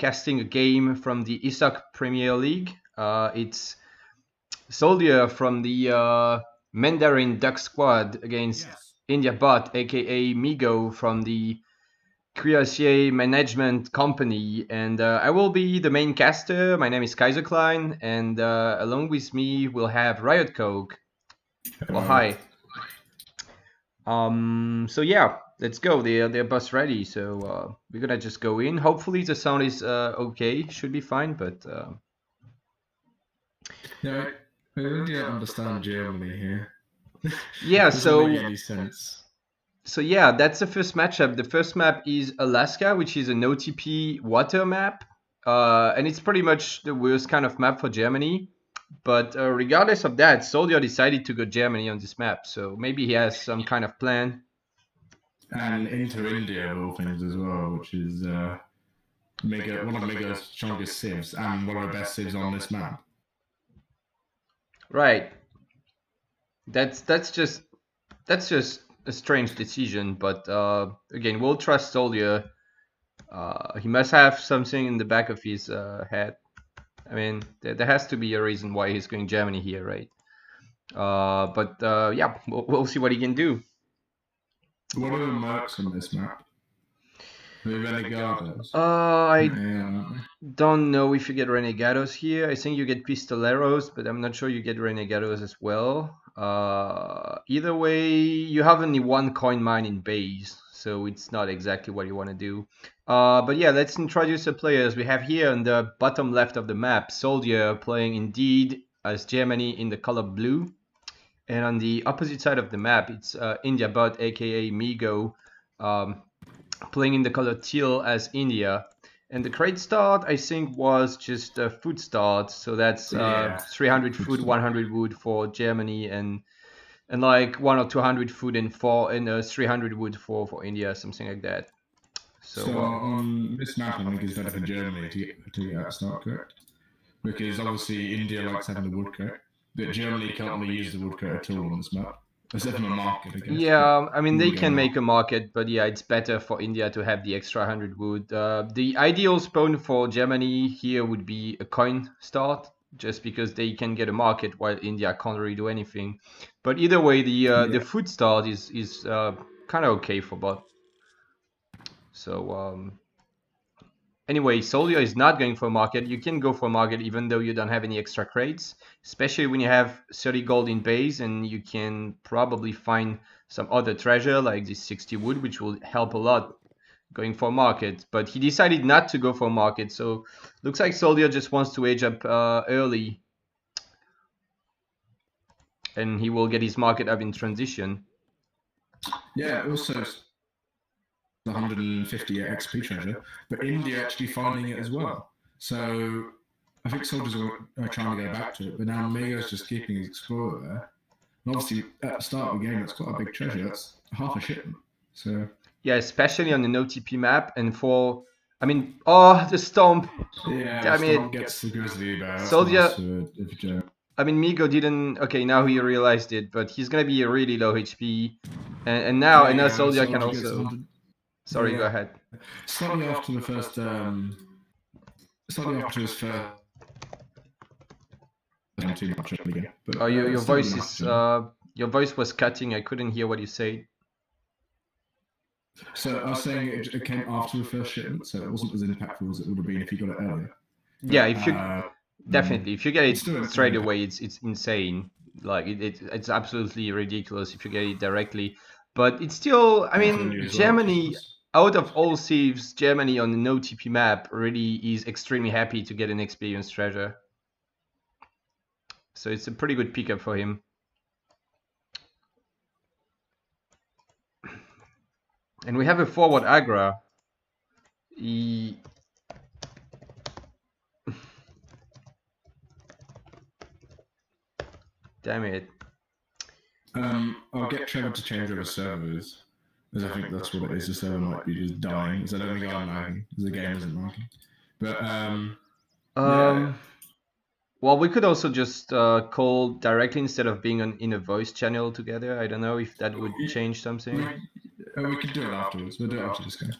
broadcasting a game from the ESOC Premier League. It's SoldieR from the Mandarin Duck squad against India Bot, aka Migo from the Cuirassier Management Company, and I will be the main caster. My name is Kaiserklein, and along with me we'll have Riotcoke. Well, hi. So yeah, let's go. They're bus ready, so we're gonna just go in. Hopefully the sound is okay. Should be fine, but yeah, I really don't understand Germany here. Yeah, doesn't make any sense. So yeah, that's the first matchup. The first map is Alaska, which is an OTP water map, and it's pretty much the worst kind of map for Germany. But regardless of that, SoldieR decided to go Germany on this map, so maybe he has some kind of plan. And into India of all things as well, which is one of Mega's strongest civs and one of the best civs on this map. Right. That's just a strange decision, but again, we'll trust SoldieR. He must have something in the back of his head. I mean, there has to be a reason why he's going Germany here, right? But yeah, we'll see what he can do. What are the marks on this map? The Renegados? I don't know if you get Renegados here. I think you get Pistoleros, but I'm not sure you get Renegados as well. Either way, you have only one coin mine in base, so it's not exactly what you want to do. But yeah, let's introduce the players. We have here on the bottom left of the map, SoldieR playing indeed as Germany in the color blue. And on the opposite side of the map, it's India Bot, aka Migo, playing in the color teal as India. And the crate start, I think, was just a food start. So that's 300 food, 100 wood for Germany, and like 100 or 200 food and 300 wood for India, something like that. So on this map, I think it's better for Germany to get that start, correct? Because obviously India likes having the woodcut, but Germany can't really use the woodcut at all on this map. Except from a market, I guess. Yeah, I mean, they can make a market, but yeah, it's better for India to have the extra 100 wood. The ideal spawn for Germany here would be a coin start, just because they can get a market while India can't really do anything. But either way, the food start is kind of okay for bot. So anyway, SoldieR is not going for a market. You can go for a market even though you don't have any extra crates, especially when you have 30 gold in base, and you can probably find some other treasure like this 60 wood, which will help a lot going for a market. But he decided not to go for a market, so looks like SoldieR just wants to age up early, and he will get his market up in transition. Yeah, also 150 XP treasure, but India actually finding it as well. So I think soldiers are trying to go back to it, but now Mega's just keeping his explorer there. And obviously, at the start of the game, that's quite a big treasure. That's half a shipment. So yeah, especially on an OTP map, and for the stomp. Yeah, damn the stomp gets the grizzly bear. SoldieR. I mean, Migo didn't. Okay, now he realized it, but he's gonna be a really low HP, and now SoldieR can also. Sorry, go ahead. Slightly after the first, slightly after his first. Too much again. But, oh, your voice is your voice was cutting. I couldn't hear what you said. So I was saying it came after the first shipment, so it wasn't as impactful as it would have been if you got it earlier. Yeah, if you definitely if you get it straight away, it's insane. Like it's absolutely ridiculous if you get it directly. But it's still, I mean, Germany, out of all civs, Germany on an OTP map really is extremely happy to get an experience treasure. So it's a pretty good pickup for him. And we have a forward Agra. Damn it. I'll get Trevor to change over servers, because I think that's what it is. The server might be just dying, because I don't think I'm lagging, because the game isn't lagging. But, yeah. Well, we could also just call directly instead of being in a voice channel together. I don't know if that would change something. We could do it afterwards. We'll do it after this game.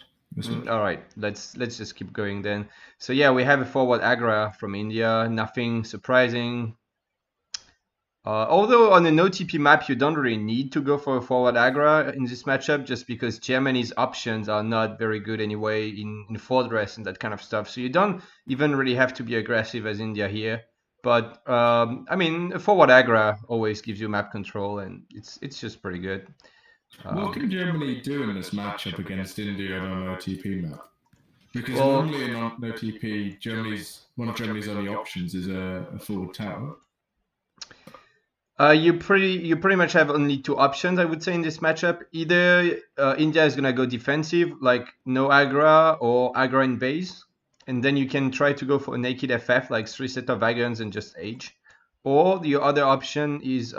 All right, let's just keep going then. So yeah, we have a forward agra from India. Nothing surprising. Although on an OTP map, you don't really need to go for a forward agra in this matchup, just because Germany's options are not very good anyway in Fortress and that kind of stuff. So you don't even really have to be aggressive as India here. But I mean, a forward agra always gives you map control, and it's just pretty good. What can Germany do in this matchup against India on an OTP map? Because normally in OTP, one of Germany's only options is a forward tower. You pretty much have only two options, I would say, in this matchup. Either India is gonna go defensive, like no agra or agra in base, and then you can try to go for a naked FF, like 3 set of wagons and just age. Or the other option is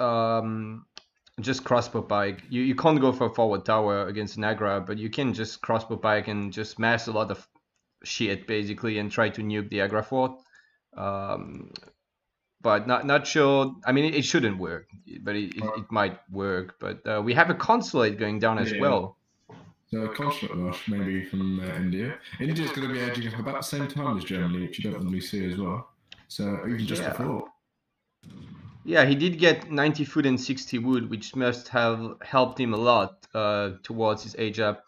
just crossbow pike. You can't go for a forward tower against an agra, but you can just crossbow pike and just mass a lot of shit basically and try to nuke the agra fort. But not sure. I mean, it shouldn't work, but it might work. But we have a consulate going down as well. So a consulate rush maybe from India. India's going to be edging up about the same time as Germany, which you don't normally see as well. So even just before. Yeah, he did get 90 food and 60 wood, which must have helped him a lot towards his age up.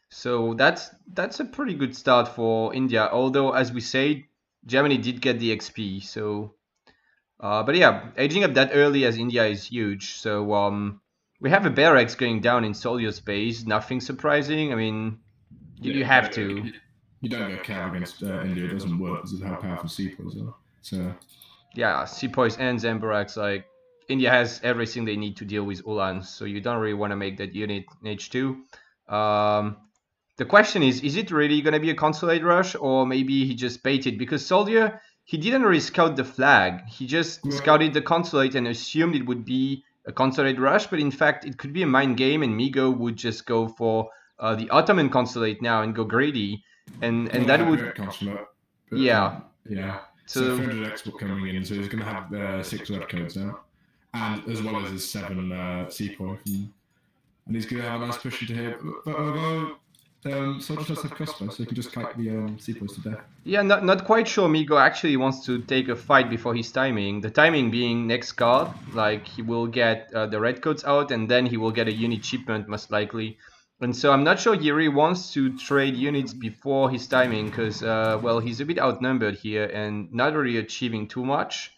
So that's a pretty good start for India. Although, as we said, Germany did get the XP. So. But yeah, aging up that early as India is huge. So we have a barracks going down in SoldieR's base. Nothing surprising. I mean, you have to. You don't go cow against India. It doesn't work because of how powerful sepoys are. So yeah, sepoys and Zembaraks. Like India has everything they need to deal with Ulans. So you don't really want to make that unit in H2. The question is it really going to be a consulate rush, or maybe he just baited? Because SoldieR, he didn't really scout the flag. He just scouted the consulate and assumed it would be a consulate rush. But in fact, it could be a mind game, and Migo would just go for the Ottoman consulate now and go greedy. And that would... Consulate, yeah. Yeah. So 300 export coming in, so he's going to have 6 red codes now. And as well as his 7 sepoy. And he's going to have a nice push into here. But although... SoldieR does have crossbow, so he can just kite the sepoys to death. Yeah, not quite sure Migo actually wants to take a fight before his timing. The timing being next card, like he will get the red coats out and then he will get a unit shipment most likely. And so I'm not sure he really wants to trade units before his timing because, well, he's a bit outnumbered here and not really achieving too much.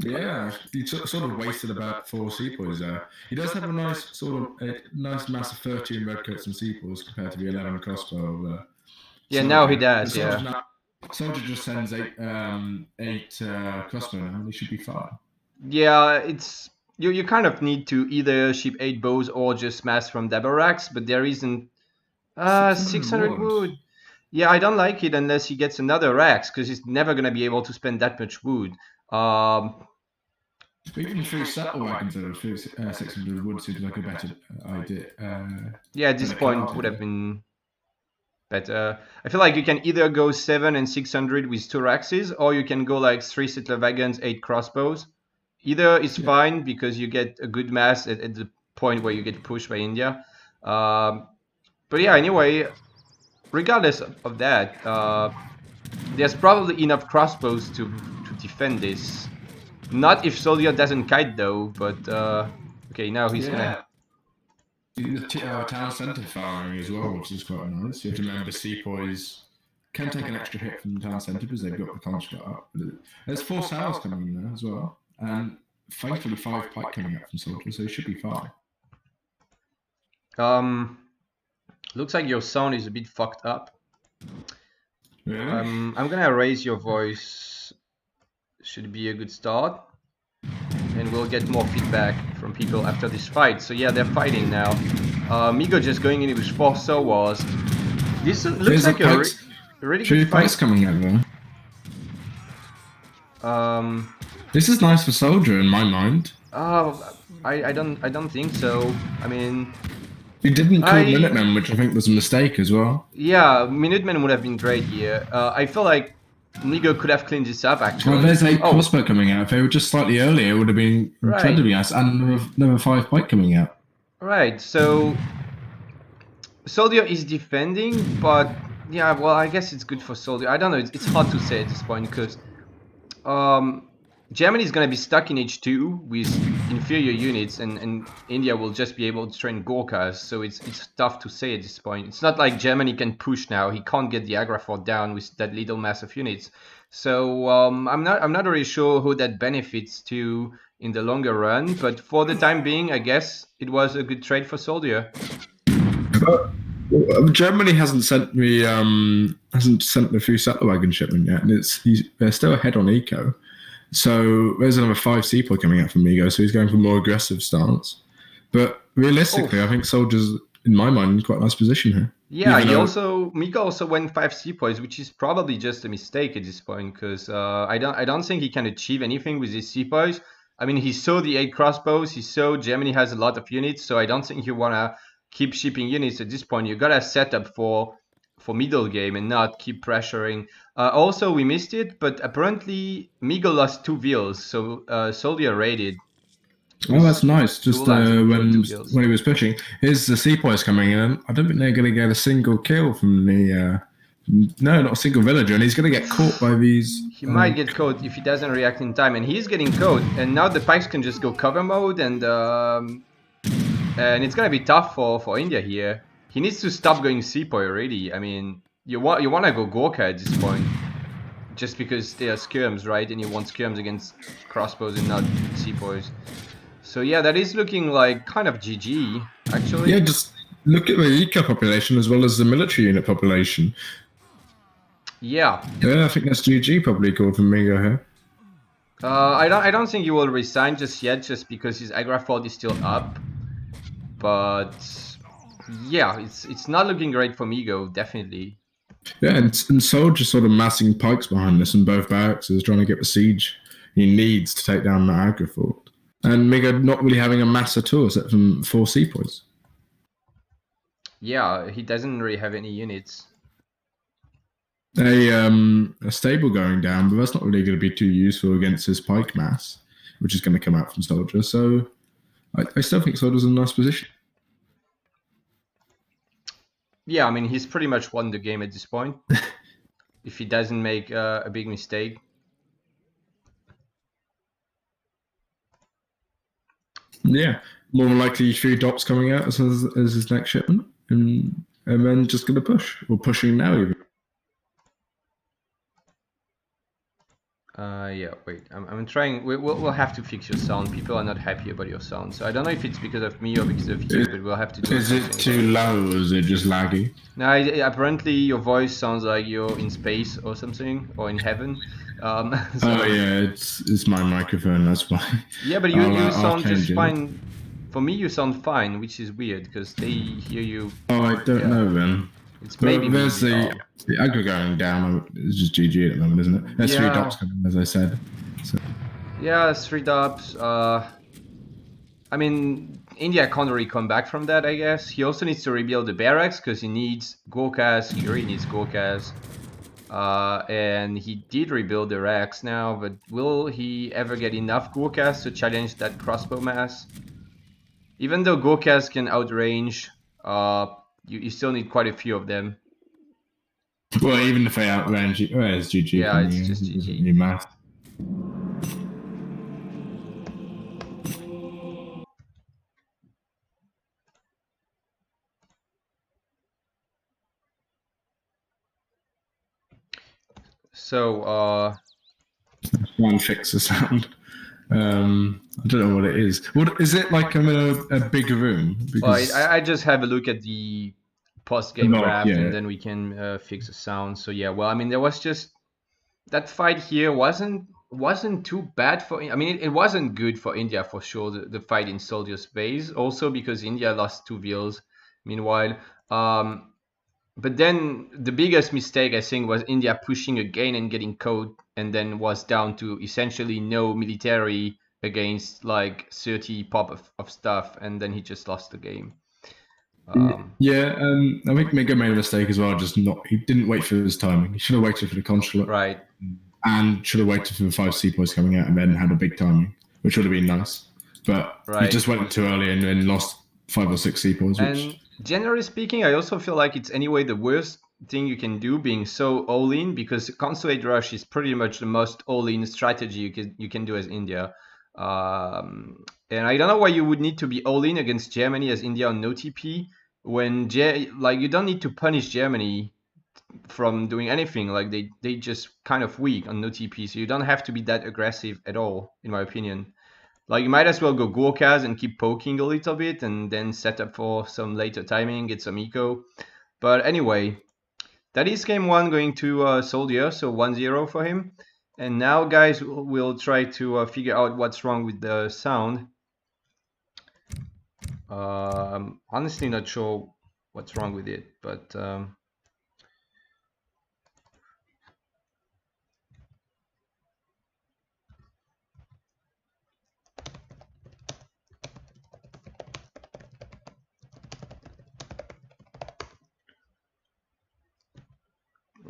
Yeah, he sort of wasted about 4 sepoys there. He does have a nice nice mass of 13 redcoats and sepoys compared to the 11 crossbow. Yeah, now he does. SoldieR just sends 8 crossbow now, and he should be fine. Yeah, it's you kind of need to either ship 8 bows or just mass from Dabaraks, but there isn't 600 wood. Yeah, I don't like it unless he gets another Rax because he's never gonna be able to spend that much wood. Even 3 settle wagons of 600 wood seems like a better idea. Yeah, at this point would have been better. I feel like you can either go 7 and 600 with 2 Raxes, or you can go like 3 settler wagons, 8 crossbows. Either is fine because you get a good mass at the point where you get pushed by India. But yeah, anyway, regardless of that, there's probably enough crossbows to defend this. Not if SoldieR doesn't kite though, but okay, now he's gonna... The town centre firing as well, which is quite nice. You have to remember sepoys can take an extra hit from the town centre because they've got the construct up. There's 4 sows coming in there as well, and thankfully 5 pike coming up from SoldieR, so he should be fine. Looks like your sound is a bit fucked up. Really? I'm gonna raise your voice. Should be a good start. And we'll get more feedback from people after this fight. So yeah, they're fighting now. Migo just going in with 4 Sowars. This looks like a really good fight. Coming out there. This is nice for SoldieR in my mind. I don't think so. I mean, he didn't call Minutemen, which I think was a mistake as well. Yeah, Minutemen would have been great here. I feel like Migo could have cleaned this up actually. Well, there's 8 crossbow coming out. If they were just slightly earlier, it would have been incredibly nice. And another 5 pike coming out. Right, so SoldieR is defending, but Yeah, well, I guess it's good for SoldieR. I don't know. It's hard to say at this point because Germany is going to be stuck in H2 with inferior units, and India will just be able to train Gorkhas. So it's tough to say at this point. It's not like Germany can push now. He can't get the Agra fort down with that little mass of units. So I'm not really sure who that benefits to in the longer run. But for the time being, I guess it was a good trade for SoldieR. Germany hasn't sent the few settler wagon shipment yet, and they're still ahead on eco. So there's another 5 sepoy coming out from Migo, so he's going for a more aggressive stance. But realistically, I think Soldier's, in my mind, in quite a nice position here. Yeah, Mika also went 5 sepoys, which is probably just a mistake at this point because I don't think he can achieve anything with his sepoys. I mean, he saw the 8 crossbows, he saw Germany has a lot of units, so I don't think you want to keep shipping units at this point. You gotta set up for middle game and not keep pressuring. Also, we missed it, but apparently Migo lost 2 vills, so SoldieR raided. Oh, that's nice. Just when he was pushing, here's the sepoys coming in. I don't think they're going to get a single kill from the. No, not a single villager, and he's going to get caught by these. He might get caught if he doesn't react in time, and he's getting caught. And now the pikes can just go cover mode, and it's going to be tough for India here. He needs to stop going sepoy already. I mean, you want to go Gorkha at this point, just because they are skirms, right? And you want skirms against crossbows and not sepoys. So yeah, that is looking like kind of GG, actually. Yeah, just look at the eco population as well as the military unit population. Yeah. Yeah, I think that's GG probably called from Migo here. I don't think he will resign just yet, just because his Agra fort is still up. But yeah, it's not looking great for Migo, definitely. Yeah, and Soldier sort of massing pikes behind this, and both barracks is trying to get the siege he needs to take down the Agra fort. And Migo not really having a mass at all, except from 4 sepoys. Yeah, he doesn't really have any units. A stable going down, but that's not really going to be too useful against his pike mass, which is going to come out from Soldier. So I still think Soldier's in a nice position. Yeah, I mean, he's pretty much won the game at this point. If he doesn't make a big mistake. Yeah, more likely 3 dots coming out as his next shipment, and then just going to push, or pushing now even. Yeah, wait, I'm trying. We'll have to fix your sound. People are not happy about your sound, so I don't know if it's because of me or because of you, but we'll have to do. Is it too low, or is it just laggy? No, apparently your voice sounds like you're in space or something, or in heaven. Oh yeah, it's my microphone. That's why. Yeah, but you sound just fine. For me, you sound fine, which is weird because they hear you. Oh, I don't know then. It's maybe there's the Agra going down. It's just GG at the moment, isn't it? There's 3 dots coming, as I said. So. Yeah, there's 3 dots. I mean, India can't really come back from that, I guess. He also needs to rebuild the barracks because he needs Gorkhas. He really needs Gorkhas. And he did rebuild the racks now, but will he ever get enough Gorkhas to challenge that crossbow mass? Even though Gorkhas can outrange, you still need quite a few of them. Well, even if they outrange you, it's GG. Yeah, it's just GG. New math. So, one fix the sound. I don't know what it is. What is it like? I'm in a big room. Because I just have a look at the post-game draft, and then we can fix the sound. So yeah, well, I mean, there was just that fight here wasn't too bad for. I mean, it wasn't good for India for sure. The fight in SoldieR's base, also because India lost 2 vills. Meanwhile, but then the biggest mistake I think was India pushing again and getting caught, and then was down to essentially no military against like 30 pop of stuff, and then he just lost the game. I think Migo made a mistake as well. He didn't wait for his timing. He should have waited for the consulate, right? And should have waited for the 5 sepoys coming out, and then had a big timing, which would have been nice. But he just went too early and then lost 5 or 6 sepoys. And generally speaking, I also feel like it's anyway the thing you can do, being so all-in, because Consulate Rush is pretty much the most all-in strategy you can do as India. And I don't know why you would need to be all-in against Germany as India on no TP, when like you don't need to punish Germany from doing anything. Like they just kind of weak on no TP, so you don't have to be that aggressive at all, in my opinion. Like you might as well go Gurkhas and keep poking a little bit, and then set up for some later timing, get some eco. But anyway, that is game one going to SoldieR, so 1-0 for him. And now, guys, we'll try to figure out what's wrong with the sound. I'm honestly not sure what's wrong with it, but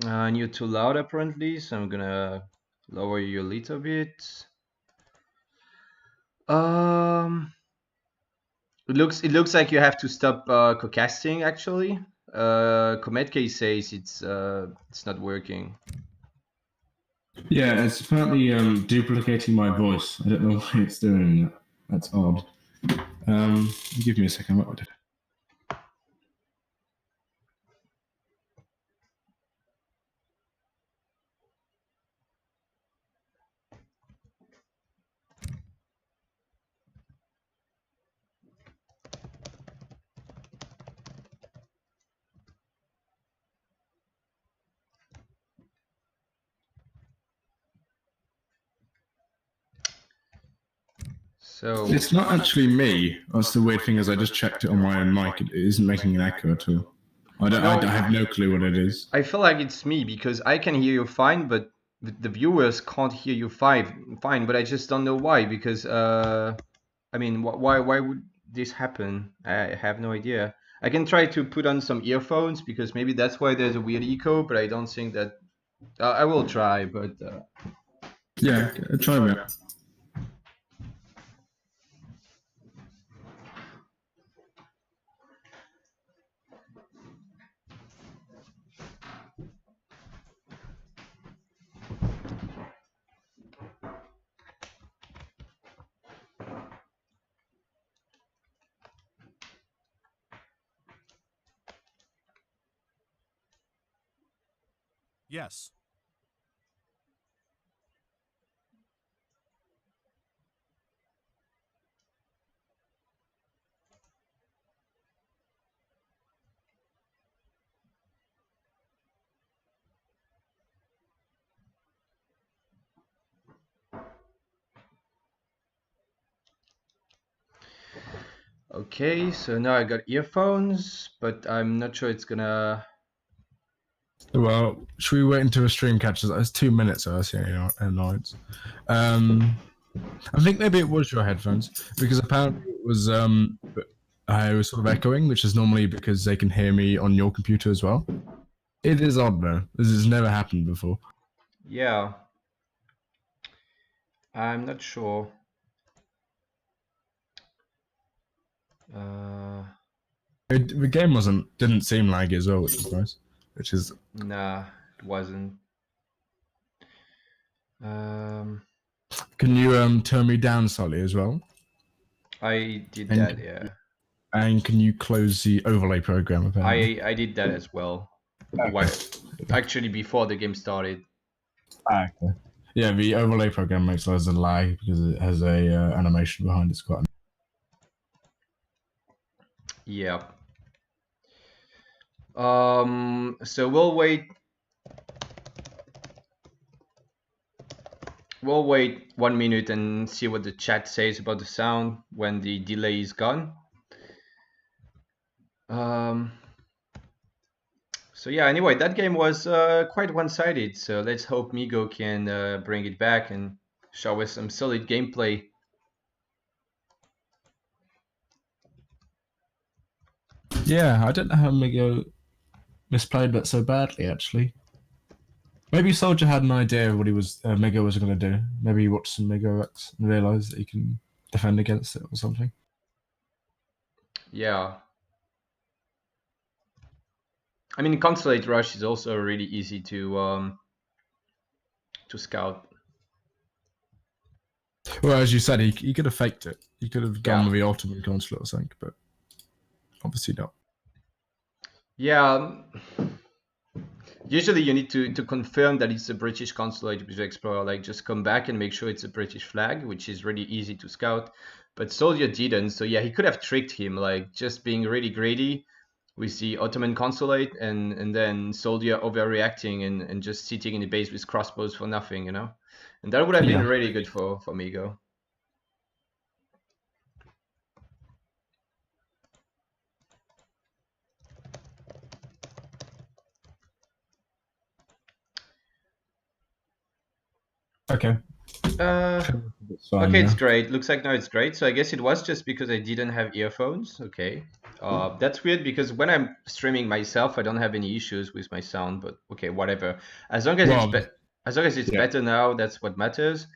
and you're too loud apparently, so I'm gonna lower you a little bit. It looks like you have to stop co-casting actually. Kometke says it's not working. Yeah, it's apparently duplicating my voice. I don't know why it's doing that. That's odd. Give me a second. What would it? So it's not actually me. That's the weird thing is I just checked it on my own mic. It isn't making an echo at all. I have no clue what it is. I feel like it's me because I can hear you fine, but the viewers can't hear you fine. But I just don't know why. Because I mean, why would this happen? I have no idea. I can try to put on some earphones because maybe that's why there's a weird echo. But I don't think that. I will try, but yeah, try that. Yes. okay. So now I got earphones, but I'm not sure it's gonna. Well, should we wait until a stream catches? It's 2 minutes. I see annoyance. I think maybe it was your headphones because apparently it was I was sort of echoing, which is normally because they can hear me on your computer as well. It is odd though. This has never happened before. Yeah. I'm not sure. The game didn't seem laggy as well, which is nice. Which is nah, it wasn't. Can you turn me down slightly as well? I did that, yeah. And can you close the overlay program? Apparently? I did that as well. Okay. Actually, before the game started. Okay. Yeah, the overlay program makes loads of lag because it has a animation behind it's quite. Yeah. So we'll wait. We'll wait 1 minute and see what the chat says about the sound when the delay is gone. So yeah, anyway, that game was quite one-sided. So let's hope Migo can bring it back and show us some solid gameplay. Yeah, I don't know how Migo misplayed that so badly, actually. Maybe SoldieR had an idea of what Migo was going to do. Maybe he watched some Migo X and realized that he can defend against it or something. Yeah. I mean, Consulate Rush is also really easy to scout. Well, as you said, he could have faked it. He could have gone Yeah. with the Ottoman consulate or something, but obviously not. Yeah. Usually you need to confirm that it's a British consulate with Explorer, like just come back and make sure it's a British flag, which is really easy to scout. But SoldieR didn't, so yeah, he could have tricked him, like just being really greedy with the Ottoman consulate and then SoldieR overreacting and just sitting in the base with crossbows for nothing, you know? And that would have been really good for Migo. Okay. Okay, it's great. Looks like now it's great. So I guess it was just because I didn't have earphones. Okay. That's weird because when I'm streaming myself, I don't have any issues with my sound, but okay, whatever. As long as as long as it's better now, that's what matters.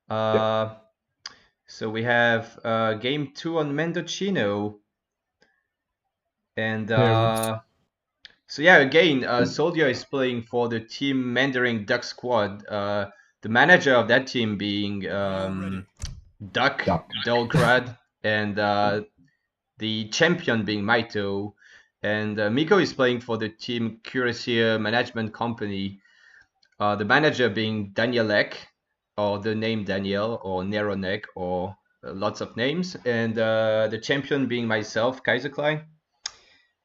So we have game 2 on Mendocino. And so yeah, again, SoldieR is playing for the team Mandarin Duck Squad. The manager of that team being Duck, Dolkrad, and the champion being Maito. And Miko is playing for the team Cuirassier Management Company. The manager being Danielek, or the name Daniel, or Neronek, or lots of names. And the champion being myself, Kaiserklein.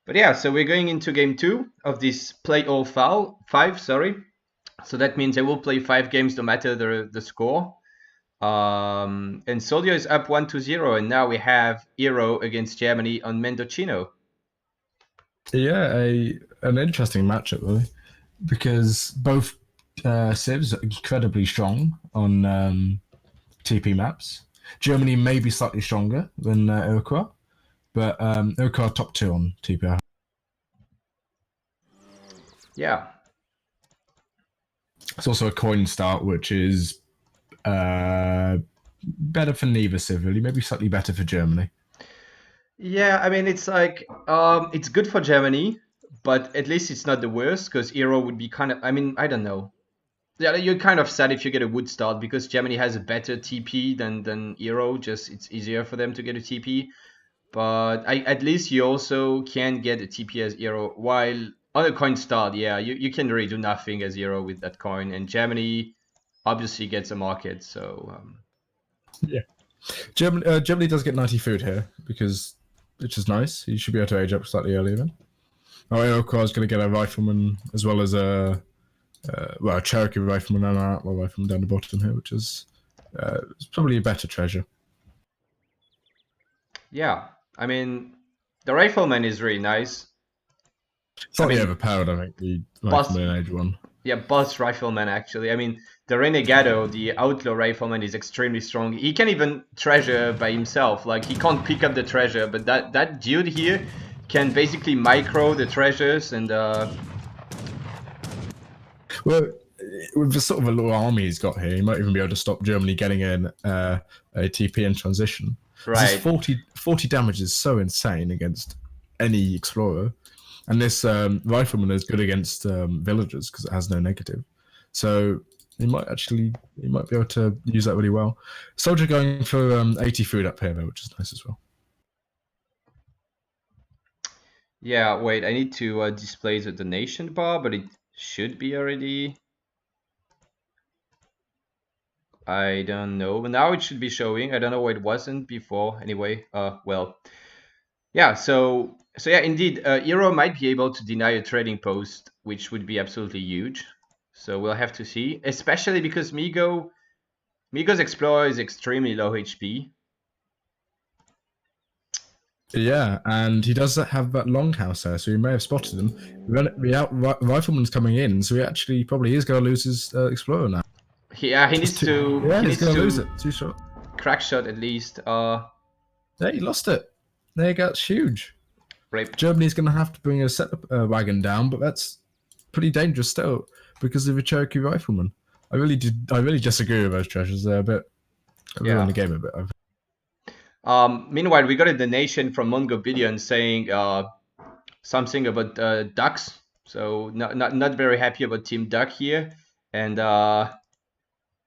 But yeah, so we're going into game 2 of this play all five, sorry. So that means I will play 5 games no matter the score. And SoldieR is up 1-0, and now we have Euro against Germany on Mendocino. Yeah, an interesting matchup, really, because both civs are incredibly strong on TP maps. Germany may be slightly stronger than Iroquois, but Iroquois are top 2 on TP. Yeah. It's also a coin start, which is better for neither civ, really. Maybe slightly better for Germany. Yeah, I mean, it's like, it's good for Germany, but at least it's not the worst, because Euro would be kind of, I mean, I don't know. Yeah, you're kind of sad if you get a wood start, because Germany has a better TP than Euro, just it's easier for them to get a TP. But at least you also can get a TP as Euro, while on a coin start, yeah, you can really do nothing as Euro with that coin, and Germany obviously gets a market, so... Yeah. Germany does get 90 food here, which is nice. You should be able to age up slightly earlier then. Iroquois is going to get a rifleman as well as a Cherokee rifleman and an outlaw rifleman down the bottom here, which is it's probably a better treasure. Yeah, I mean, the rifleman is really nice. Slightly overpowered, I think, the rifleman in Age 1. Yeah, boss rifleman, actually. I mean, the Renegado, the outlaw rifleman, is extremely strong. He can even treasure by himself. Like, he can't pick up the treasure, but that dude here can basically micro the treasures and... Well, with the sort of a little army he's got here, he might even be able to stop Germany getting in a TP in transition. Right. 40 damage is so insane against any explorer. And this rifleman is good against villagers because it has no negative. So he might be able to use that really well. SoldieR going for 80 food up here, though, which is nice as well. Yeah, wait, I need to display the donation bar, but it should be already... I don't know. Now it should be showing. I don't know why it wasn't before. Anyway, well... Yeah, so yeah, indeed, Euro might be able to deny a trading post, which would be absolutely huge. So we'll have to see, especially because Migo's Explorer is extremely low HP. Yeah, and he does have that longhouse there, so he may have spotted him. The rifleman's coming in, so he actually probably is going to lose his Explorer now. Yeah, he needs to... Yeah, he's going to lose it. 2 shot. Crack shot, at least. Yeah, he lost it. There you go, it's huge. Right. Germany's going to have to bring a set wagon down, but that's pretty dangerous still because of a Cherokee rifleman. I really disagree with those treasures. They're a bit ruin the game a bit. Meanwhile, we got a donation from Mongo Billion saying something about ducks. So not very happy about Team Duck here, and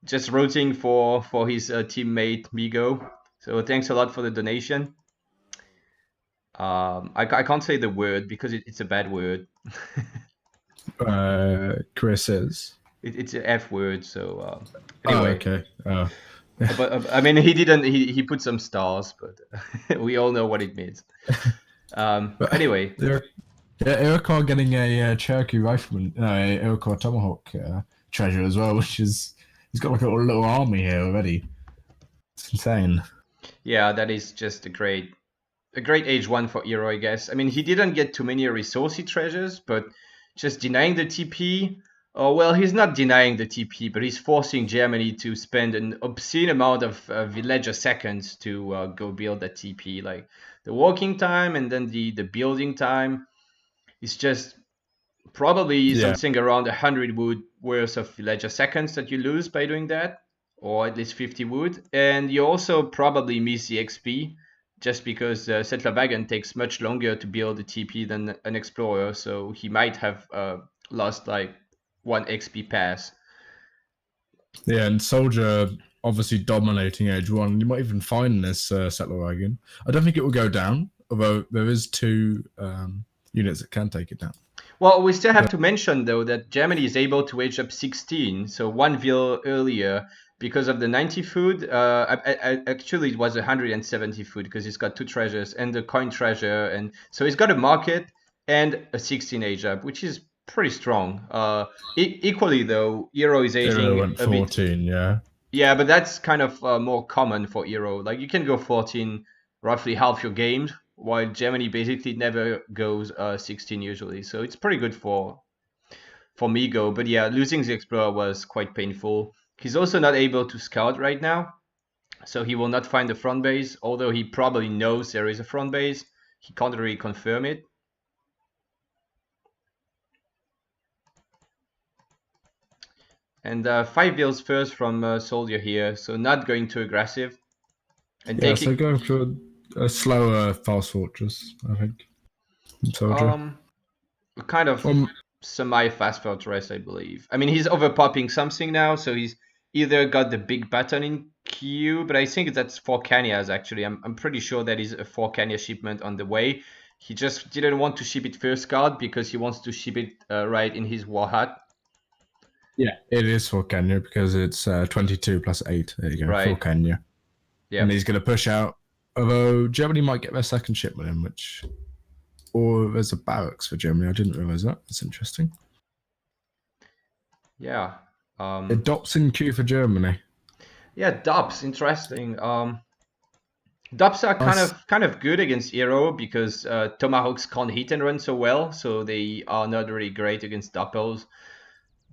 just rooting for his teammate Migo. So thanks a lot for the donation. I can't say the word because it's a bad word. Chris is. It's an F word. So anyway. Oh, okay. Oh. But I mean, he didn't. He put some stars, but we all know what it means. Anyway. Iroquois getting a Cherokee rifleman, a Iroquois Tomahawk treasure as well, which is he's got like a little army here already. It's insane. Yeah, that is just a great age one for Hero, I guess. I mean, he didn't get too many resourcey treasures, but just denying the TP. Oh, well, he's not denying the TP, but he's forcing Germany to spend an obscene amount of villager seconds to go build that TP. Like the walking time and then the building time is just probably something around 100 wood worth of villager seconds that you lose by doing that, or at least 50 wood. And you also probably miss the XP just because Settler Wagon takes much longer to build a TP than an Explorer, so he might have lost like 1 XP pass. Yeah, and Soldier obviously dominating Age 1. You might even find this Settler Wagon. I don't think it will go down, although there is 2 units that can take it down. Well, we still have to mention, though, that Germany is able to age up 16, so 1 vil earlier, because of the 90 food. Actually, it was 170 food because it's got 2 treasures and the coin treasure, and so it's got a market and a 16 age up, which is pretty strong. Equally, though, Hero is aging went 14, yeah. Yeah, but that's kind of more common for Hero. Like you can go 14 roughly half your games, while Germany basically never goes 16 usually. So it's pretty good for Migo. But yeah, losing the Explorer was quite painful. He's also not able to scout right now, so he will not find the front base, although he probably knows there is a front base. He can't really confirm it. And 5 bills first from SoldieR here, so not going too aggressive. And so going for a slower fast fortress, I think. SoldieR. Kind of semi-fast fortress, I believe. I mean, he's overpopping something now, so he's either got the big button in queue, but I think that's 4 Kanyas actually. I'm pretty sure that is a 4 Kanya shipment on the way. He just didn't want to ship it first card because he wants to ship it right in his war hut. Yeah, it is 4 Kenya because it's 22 plus 8. There you go, right. 4 Kenya. Yeah. And he's going to push out, although Germany might get their second shipment in, which... Or there's a barracks for Germany. I didn't realize that. That's interesting. Yeah. DOPS in queue for Germany. Yeah, DOPS. Interesting. DOPS are kind of good against Hero because Tomahawks can't hit and run so well, so they are not really great against Doppels.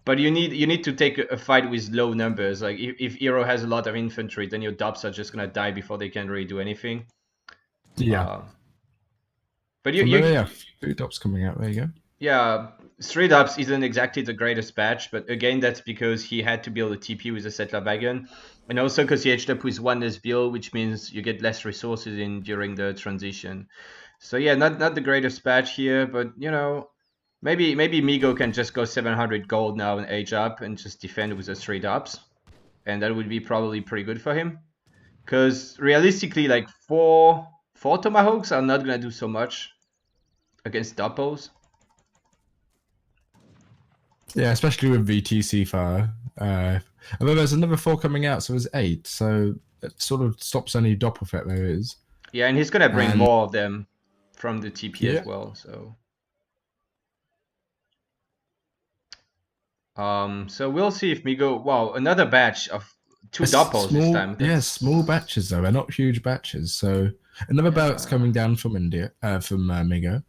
But you need to take a fight with low numbers. Like if Hero has a lot of infantry, then your DOPS are just gonna die before they can really do anything. Yeah. But 3 DOPS coming out. There you go. Yeah, 3 DOPS isn't exactly the greatest patch, but again, that's because he had to build a TP with a Settler Wagon, and also because he edged up with 1 less build, which means you get less resources in during the transition. So yeah, not the greatest patch here, but you know, maybe Migo can just go 700 gold now and age up and just defend with the 3 DOPS, and that would be probably pretty good for him. Because realistically, like 4 Tomahawks are not gonna do so much against Doppels. Yeah, especially with VTC fire. And then there's another 4 coming out, so there's 8. So it sort of stops any Doppel effect there is. Yeah, and he's gonna bring more of them from the TP as well. So we'll see if Migo. Wow, another batch of 2 Doppels this time. Yeah, small batches though. They're not huge batches. So another barracks coming down from India, from Migo.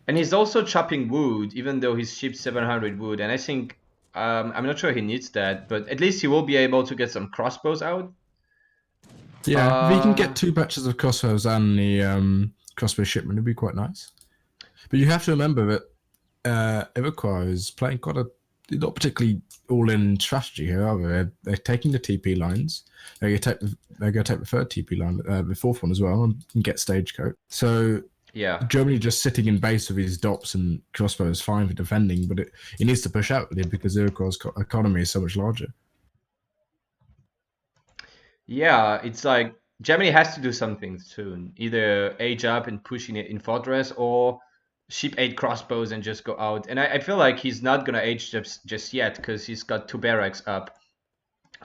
And he's also chopping wood, even though he's shipped 700 wood. And I think, I'm not sure he needs that, but at least he will be able to get some crossbows out. Yeah, if he can get 2 batches of crossbows and the crossbow shipment, it'd be quite nice. But you have to remember that Iroquois is playing quite not particularly all-in strategy here, are they? They're taking the TP lines. They're going to take the 3rd TP line, the 4th one as well, and get Stagecoach. So Yeah. Germany just sitting in base with his dops and crossbows fine for defending, but it needs to push out because Iroquois' economy is so much larger. Yeah, it's like Germany has to do something soon. Either age up and pushing it in fortress, or ship 8 crossbows and just go out. And I feel like he's not gonna age just yet because he's got 2 barracks up.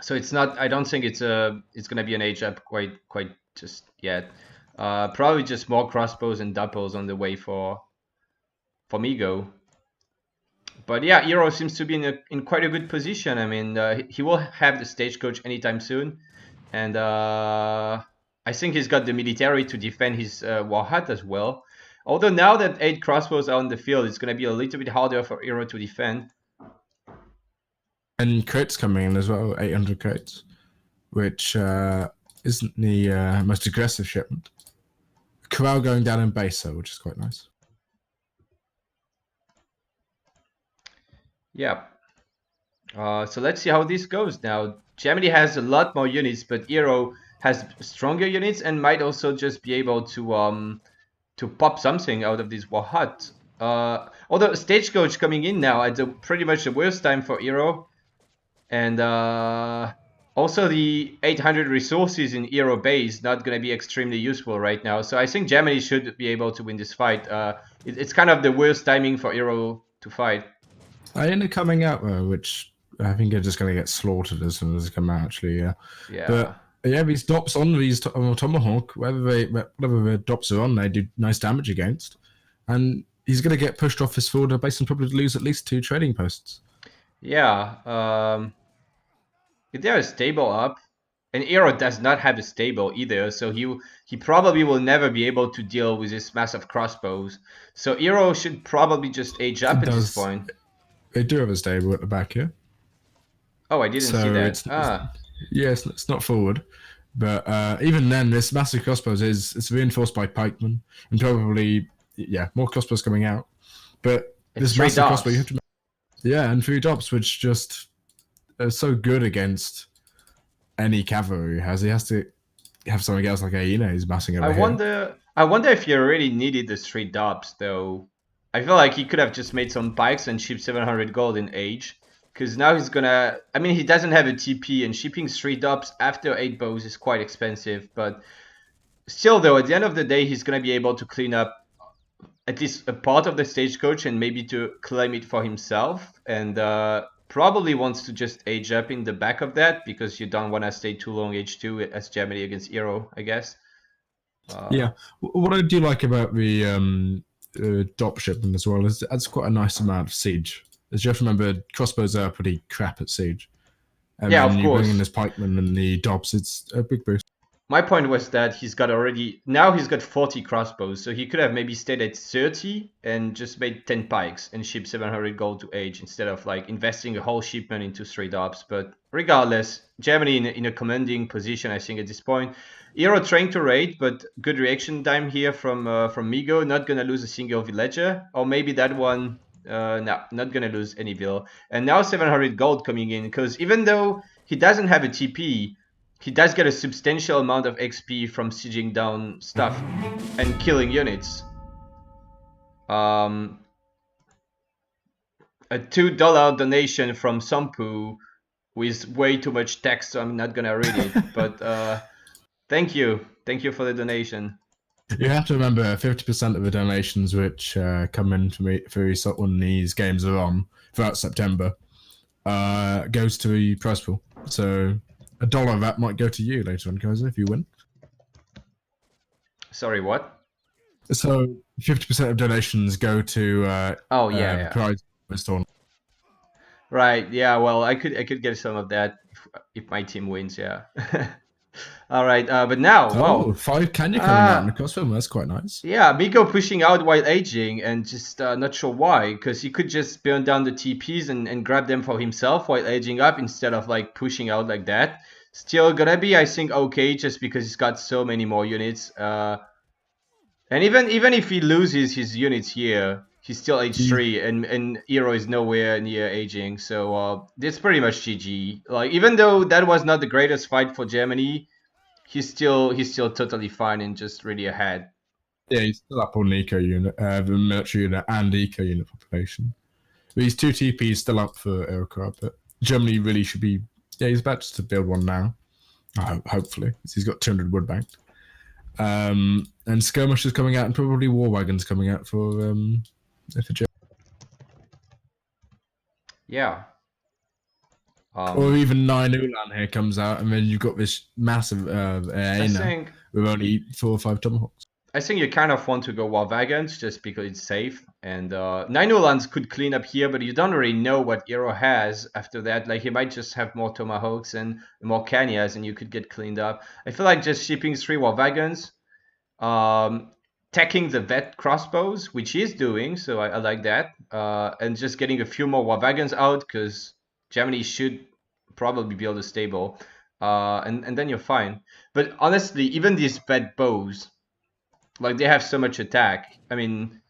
So it's not. I don't think it's gonna be an age up quite just yet. Probably just more crossbows and doubles on the way for Migo. But yeah, Euro seems to be in quite a good position. I mean, he will have the stagecoach anytime soon, and I think he's got the military to defend his war hut as well. Although now that 8 crossbows are on the field, it's going to be a little bit harder for Euro to defend. And crates coming in as well, 800 crates, which isn't the most aggressive shipment. Corral going down in base, though, which is quite nice. Yeah. So let's see how this goes now. Germany has a lot more units, but Euro has stronger units and might also just be able to pop something out of this war hut. Although stagecoach coming in now at pretty much the worst time for Euro, and also the 800 resources in Euro base not going to be extremely useful right now. So I think Germany should be able to win this fight. It's kind of the worst timing for Euro to fight. I end up coming out, which I think are just going to get slaughtered as soon as they come out, actually, yeah. Yeah. But yeah, these dops on these Tomahawk, whatever the dops are on, they do nice damage against. And he's going to get pushed off his forward base and probably lose at least 2 trading posts. Yeah. If they're stable up, and Euro does not have a stable either, so he probably will never be able to deal with this massive crossbows. So Euro should probably just age up at this point. They do have a stable at the back here. Oh, I didn't see that. Yes, it's not forward. But even then, this massive crossbows it's reinforced by pikemen. And probably, more crossbows coming out. But this massive crossbow, you have to... Yeah, and 3 dops, which just are so good against any cavalry he has to have something else like Aina he's massing over here. I wonder if you really needed the 3 dops, though. I feel like he could have just made some pikes and shipped 700 gold in age. Because now he's gonna... I mean, he doesn't have a TP, and shipping 3 dops after 8 bows is quite expensive. But still, though, at the end of the day, he's gonna be able to clean up at least a part of the stagecoach and maybe to claim it for himself. And probably wants to just age up in the back of that, because you don't want to stay too long H2 as Germany against Euro, I guess. Yeah. What I do like about the dop shipment as well is that's quite a nice amount of siege. As you have to remember, crossbows are pretty crap at siege. And yeah, when of you course. bring in this pikeman and the dops, it's a big boost. My point was that he's got 40 crossbows, so he could have maybe stayed at 30 and just made 10 pikes and shipped 700 gold to age instead of like investing a whole shipment into 3 dops. But regardless, Germany in a commanding position, I think, at this point. Euro trying to raid, but good reaction time here from Migo. Not gonna lose a single villager, or maybe that one. No, not gonna lose any bill. And now 700 gold coming in, because even though he doesn't have a TP, he does get a substantial amount of XP from sieging down stuff and killing units. A $2 donation from Sampu with way too much text, so I'm not gonna read it. But thank you for the donation. You have to remember 50% of the donations which come in for ESOC when these games are on throughout September goes to the prize pool. So $1 of that might go to you later on, Kaiser, if you win. Sorry, what? So 50% of donations go to prize tournament. Right. Yeah. Well, I could get some of that if my team wins. Yeah. All right. But now, wow. 5 Kenya coming out in the crossbow. That's quite nice. Yeah, Miko pushing out while aging, and just not sure why, because he could just burn down the TPs and grab them for himself while aging up instead of like pushing out like that. Still gonna be, I think, okay, just because he's got so many more units. And even if he loses his units here, he's still H3, and Euro is nowhere near aging. So it's pretty much GG. Like, even though that was not the greatest fight for Germany, he's still totally fine and just really ahead. Yeah, he's still up on the eco unit, the military unit and eco unit population. But these 2 TPs still up for Iroquois, but Germany really should be. Yeah, he's about to build one now. Hopefully, he's got 200 wood banked. And skirmishers coming out, and probably war wagons coming out for Germany. Yeah. Or even 9 Ulan here comes out, and then you've got this massive Aena with only 4 or 5 tomahawks. I think you kind of want to go war wagons just because it's safe. And 9 Ulans could clean up here, but you don't really know what Eero has after that. Like, he might just have more tomahawks and more Kanyas, and you could get cleaned up. I feel like just shipping 3 war wagons, taking the vet crossbows, which he's doing, so I like that, and just getting a few more war wagons out, because Germany should probably build a stable, and then you're fine. But honestly, even these vet bows, like, they have so much attack. I mean,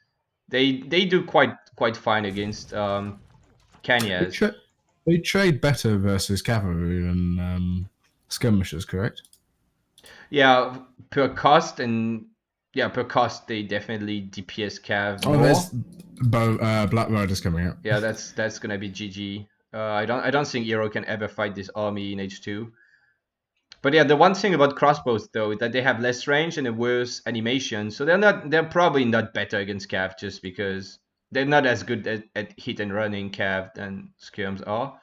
they do quite fine against Kanyas. They trade better versus cavalry than skirmishers, correct? Yeah, per cost, and yeah, per cost they definitely DPS cav more. There's Black Riders coming out. Yeah, that's gonna be GG. I don't think Eero can ever fight this army in H2. But yeah, the one thing about crossbows though is that they have less range and a worse animation, so they're probably not better against cav, just because they're not as good at hit and running cav than skirms are.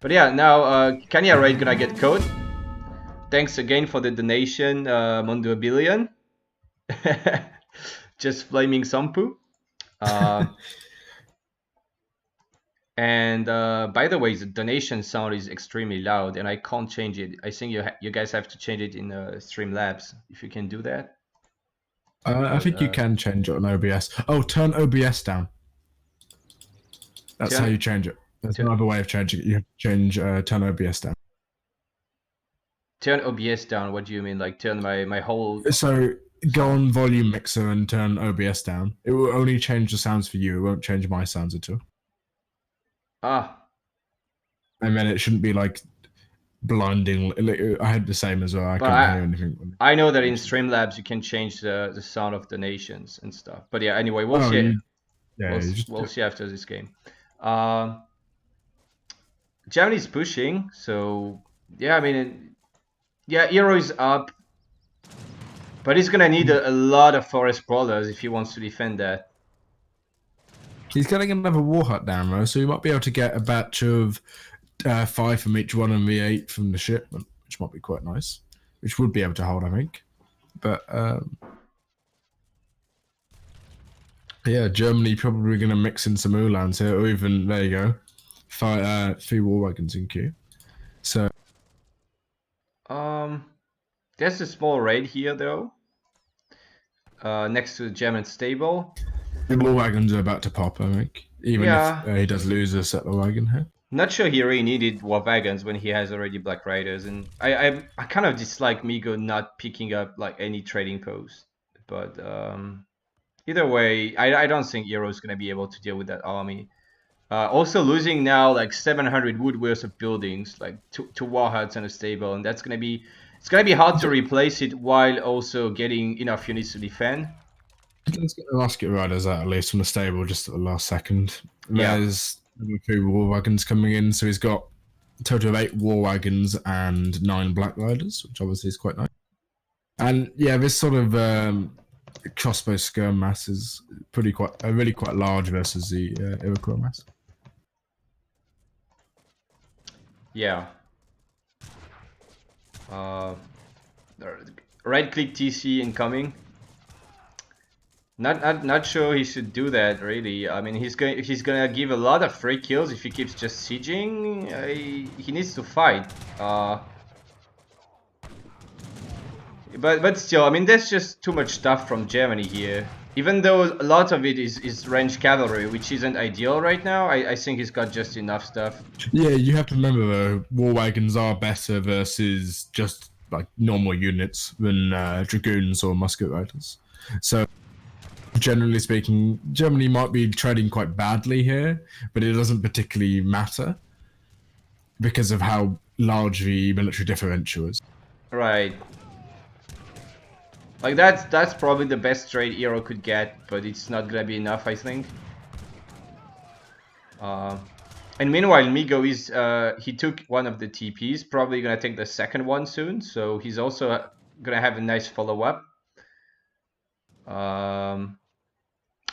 But yeah, now Kanya Raid gonna get code. Thanks again for the donation, Mondo Billion. Just flaming Sampu. And by the way, the donation sound is extremely loud, and I can't change it. I think you guys have to change it in Streamlabs, if you can do that. I think you can change it on OBS. Oh, turn OBS down. That's how you change it. There's no other way of changing it. You have to change turn OBS down. Turn OBS down? What do you mean? Like turn my whole... So go on volume mixer and turn OBS down. It will only change the sounds for you. It won't change my sounds at all. Ah. And then it shouldn't be like blinding. I had the same as well. I couldn't hear anything. I know that in Streamlabs you can change the sound of donations and stuff. But yeah, anyway, we'll see. We'll see after this game. Germany's pushing, so yeah, I mean, yeah, Eero is up, but he's gonna need a lot of forest brawlers if he wants to defend that. He's getting another war hut down though, so he might be able to get a batch of 5 from each one and the 8 from the shipment, which might be quite nice. Which would be able to hold, I think. But yeah, Germany probably going to mix in some Ulans here, or even, there you go, 3 war wagons in queue. So there's a small raid here though, next to the German stable. The war wagons are about to pop, I think. Even if he does lose a settler wagon here. Not sure he really needed war wagons when he has already Black Riders, and I kind of dislike Migo not picking up like any trading post. But either way, I don't think Eero's gonna be able to deal with that army. Also losing now like 700 wood worth of buildings, like two war huts and a stable, and it's gonna be hard to replace it while also getting enough units to defend. Let's get the musket riders out at least from the stable just at the last second. There's 2 war wagons coming in, so he's got a total of 8 war wagons and 9 black riders, which obviously is quite nice. And yeah, this sort of crossbow skirm mass is really quite large versus the Iroquois mass. Yeah. Right click TC incoming. Not sure he should do that really. I mean, he's gonna give a lot of free kills if he keeps just sieging. He needs to fight. But still, I mean, there's just too much stuff from Germany here. Even though a lot of it is ranged cavalry, which isn't ideal right now, I think he's got just enough stuff. Yeah, you have to remember though, war wagons are better versus just like normal units than dragoons or musket riders. So generally speaking, Germany might be trading quite badly here, but it doesn't particularly matter because of how large the military differential is. Right. Like that's probably the best trade Hero could get, but it's not gonna be enough, I think. And meanwhile, Migo is he took one of the TPs, probably gonna take the second one soon, so he's also gonna have a nice follow-up.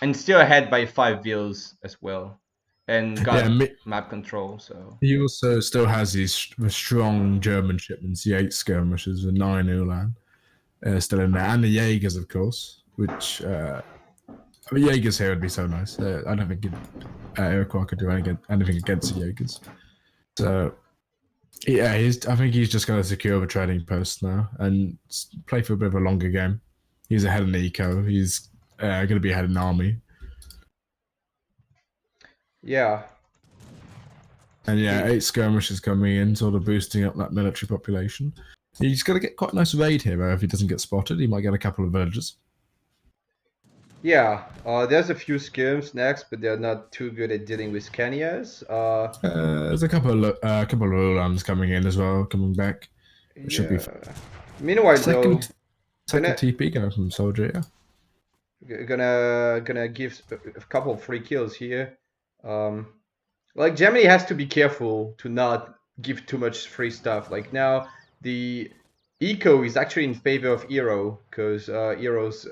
And still ahead by 5 wheels as well, and got map control. So he also still has these strong German shipments, the 8 skirmishers, the 9 Ulan, still in there, and the Jaegers, of course. Which I mean, Jaegers here would be so nice. I don't think Iroquois could do anything against the Jaegers. So yeah, I think he's just going to secure the trading post now and play for a bit of a longer game. He's ahead in eco. He's going to be ahead in army. Yeah. And yeah, 8 skirmishers coming in, sort of boosting up that military population. He's going to get quite a nice raid here, though. If he doesn't get spotted, he might get a couple of villages. Yeah, there's a few skirms next, but they're not too good at dealing with Kenyas. There's a couple of Ulans coming in as well, coming back. It should be fun. Meanwhile, second TP going from SoldieR. Gonna give a couple of free kills here. Like Germany has to be careful to not give too much free stuff. Like now, the eco is actually in favor of Hero because Hero's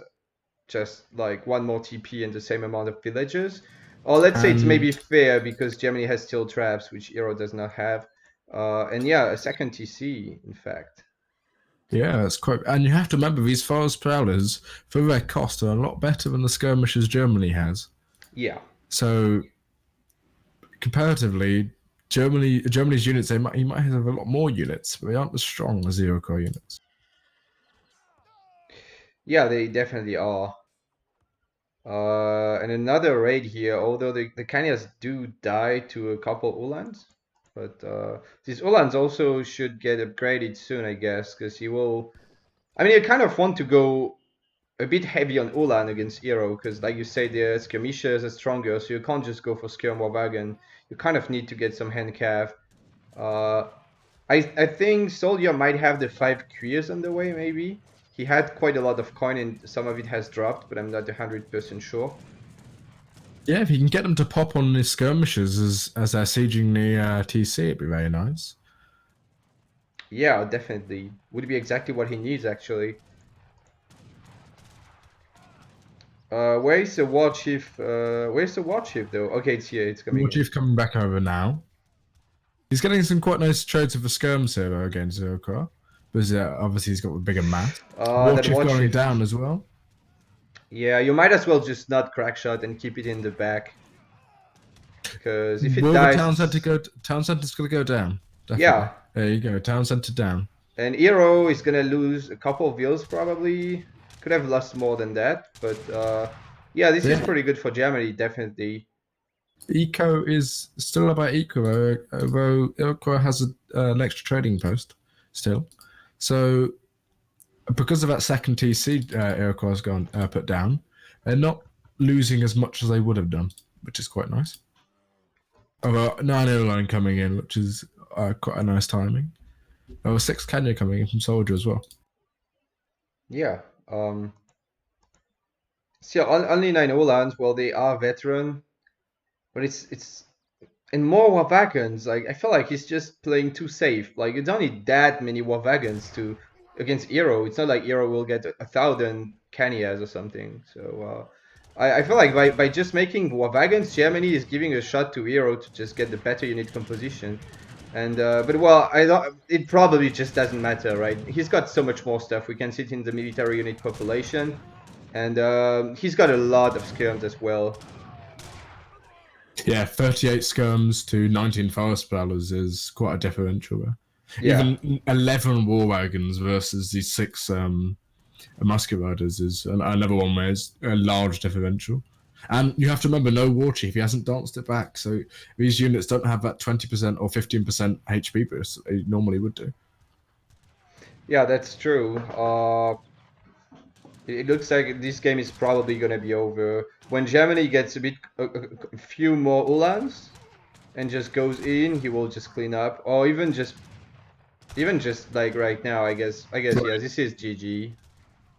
just like one more TP and the same amount of villages. Or let's say it's maybe fair because Germany has steel traps, which Hero does not have. And yeah, a second TC, in fact. Yeah, that's quite. And you have to remember these forest prowlers, for their cost, are a lot better than the skirmishers Germany has. Yeah. So comparatively, Germany's units, he might have a lot more units, but they aren't as strong as the Iroquois units. Yeah, they definitely are. And another raid here, although the Kenyas do die to a couple Ulans, but these Ulans also should get upgraded soon, I guess, because he will. I mean, you kind of want to go a bit heavy on Ulan against Hero, because like you say, the skirmishers are stronger, so you can't just go for Skirm or Wagon. You kind of need to get some hand cav. I think SoldieR might have the 5 queers on the way, maybe. He had quite a lot of coin and some of it has dropped, but I'm not 100% sure. Yeah, if you can get them to pop on the skirmishers as they're sieging the TC, it'd be very nice. Yeah, definitely. Would be exactly what he needs, actually. Where's the war chief? Where's the war chief, though? Okay, it's here. It's coming. War chief coming back over now. He's getting some quite nice trades of the skirms here, though, against Zirkar. Because obviously he's got a bigger mass. War chief going down as well. Yeah, you might as well just not crack shot and keep it in the back. Because if it dies... the town center's going to go down. Definitely. Yeah. There you go, town center down. And Hero is going to lose a couple of wheels probably. Could have lost more than that. But yeah, this is pretty good for Germany, definitely. Eco is still about eco, although Iroquois has an extra trading post still. So because of that second TC Iroquois has gone put down, they're not losing as much as they would have done, which is quite nice. Although 9 airline coming in, which is quite a nice timing. There was 6 Kenya coming in from SoldieR as well. Yeah. So only 9 Olans. Well, they are veteran, but it's and more war wagons. Like I feel like he's just playing too safe. Like you don't need that many war wagons to against Hero. It's not like Hero will get 1,000 Kenyas or something. So I feel like by just making war wagons, Germany is giving a shot to Hero to just get the better unit composition. And but well, it probably just doesn't matter, right? He's got so much more stuff. We can see it in the military unit population, and he's got a lot of skirms as well. Yeah, 38 skirms to 19 forest prowlers is quite a differential there. Yeah. Even 11 war wagons versus the 6 musket riders is another one where it's a large differential. And you have to remember, no war chief, he hasn't danced it back, so these units don't have that 20% or 15% HP boost that they normally would do. Yeah, that's true. It looks like this game is probably going to be over. When Germany gets a few more Ulans and just goes in, he will just clean up. Or even just like right now, I guess yeah, this is GG.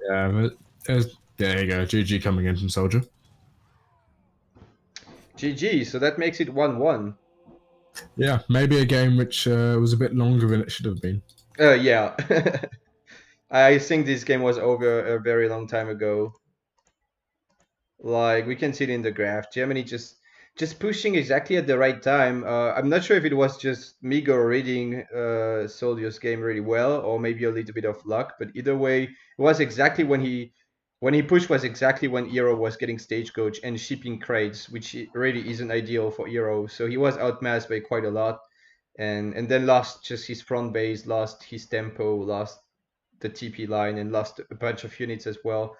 Yeah, but there you go. GG coming in from SoldieR. GG. So that makes it 1-1. Yeah, maybe a game which was a bit longer than it should have been. Yeah. I think this game was over a very long time ago. Like we can see it in the graph, Germany just pushing exactly at the right time. I'm not sure if it was just Migo reading SoldieR's game really well, or maybe a little bit of luck. But either way, it was exactly when he pushed was exactly when Eero was getting stagecoach and shipping crates, which really isn't ideal for Eero. So he was outmassed by quite a lot, and then lost just his front base, lost his tempo, lost the TP line, and lost a bunch of units as well.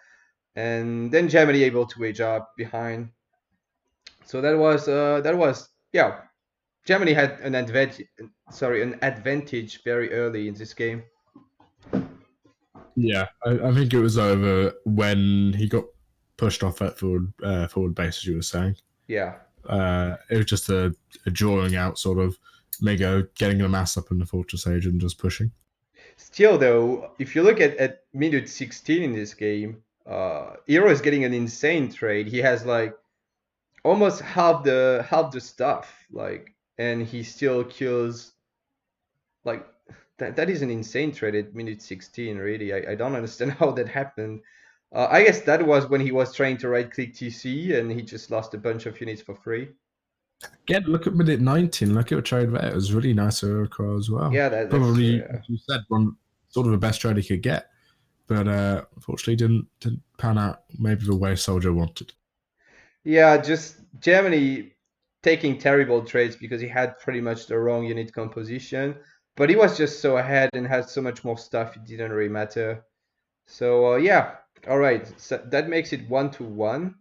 And then Germany able to wage up behind. So that was yeah. Germany had an advantage very early in this game. Yeah, I think it was over when he got pushed off that forward base, as you were saying. Yeah. It was just a drawing out sort of Mego getting the mass up in the Fortress Age and just pushing. Still though, if you look at minute 16 in this game, Eero is getting an insane trade. He has like almost half the stuff, like, and he still kills like that is an insane trade at minute 16, really. I don't understand how that happened. I guess that was when he was trying to right-click TC and he just lost a bunch of units for free. Again, look at minute 19. Look at a trade there. It was really nice as well. Yeah, that's probably, as you said, one sort of the best trade he could get. But unfortunately, didn't pan out maybe the way SoldieR wanted. Yeah, just Germany taking terrible trades because he had pretty much the wrong unit composition. But he was just so ahead and had so much more stuff, it didn't really matter. So yeah, all right. So that makes it 1-1.